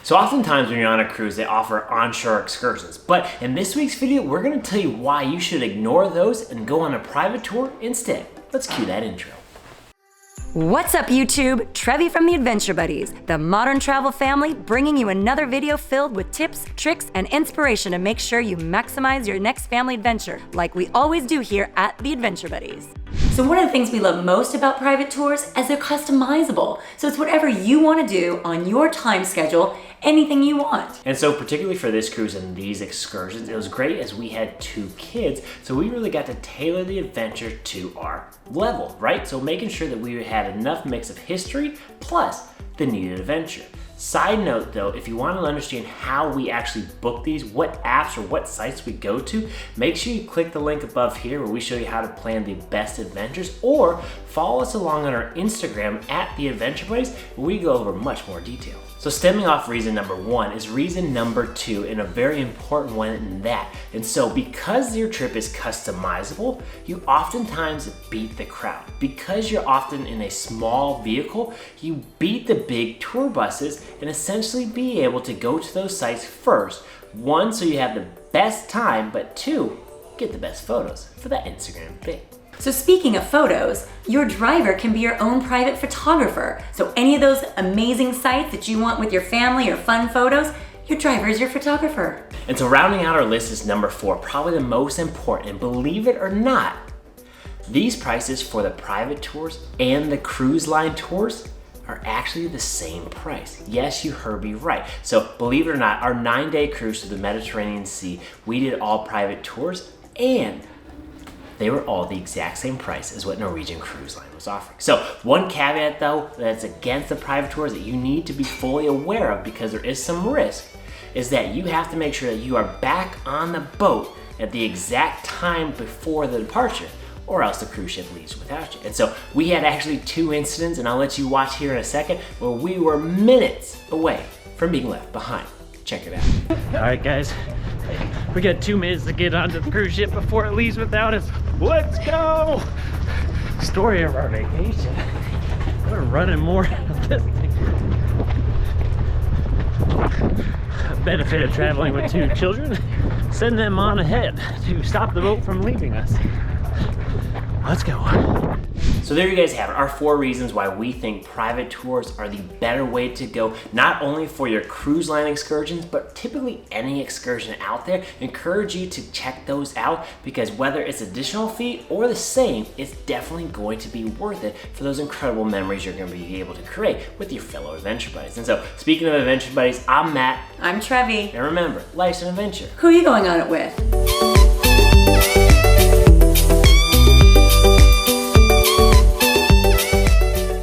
So oftentimes when you're on a cruise, they offer onshore excursions. But in this week's video, we're gonna tell you why you should ignore those and go on a private tour instead. Let's cue that intro. What's up YouTube? Trevi from the Adventure Buddies, the modern travel family, bringing you another video filled with tips, tricks, and inspiration to make sure you maximize your next family adventure, like we always do here at the Adventure Buddies. So one of the things we love most about private tours is they're customizable. So it's whatever you want to do on your time schedule, anything you want. And so particularly for this cruise and these excursions, it was great as we had 2 kids, so we really got to tailor the adventure to our level, right? So making sure that we had enough mix of history plus the needed adventure. Side note though, if you want to understand how we actually book these, what apps or what sites we go to, make sure you click the link above here where we show you how to plan the best adventures, or follow us along on our Instagram at the Adventure Buddies where we go over much more detail. So stemming off reason number 1 is reason number 2, and a very important one in that. And so because your trip is customizable, you oftentimes beat the crowd. Because you're often in a small vehicle, you beat the big tour buses and essentially be able to go to those sites first. 1, so you have the best time, but 2, get the best photos for that Instagram pic. So speaking of photos, your driver can be your own private photographer. So any of those amazing sites that you want with your family or fun photos, your driver is your photographer. And so rounding out our list is number 4, probably the most important. And believe it or not, these prices for the private tours and the cruise line tours are actually the same price. Yes, you heard me right. So believe it or not, our 9-day cruise to the Mediterranean Sea, we did all private tours, and they were all the exact same price as what Norwegian Cruise Line was offering. So one caveat though that's against the private tours that you need to be fully aware of, because there is some risk, is that you have to make sure that you are back on the boat at the exact time before the departure, or else the cruise ship leaves without you. And so we had actually 2 incidents, and I'll let you watch here in a second, where we were minutes away from being left behind. Check it out. All right, guys. We got 2 minutes to get onto the cruise ship before it leaves without us. Let's go! Story of our vacation. We're running more of this thing. Benefit of traveling with 2 children, send them on ahead to stop the boat from leaving us. Let's go. So there you guys have it, our 4 reasons why we think private tours are the better way to go, not only for your cruise line excursions, but typically any excursion out there. Encourage you to check those out, because whether it's additional fee or the same, it's definitely going to be worth it for those incredible memories you're going to be able to create with your fellow adventure buddies. And so speaking of adventure buddies, I'm Matt. I'm Trevi. And remember, life's an adventure. Who are you going on it with?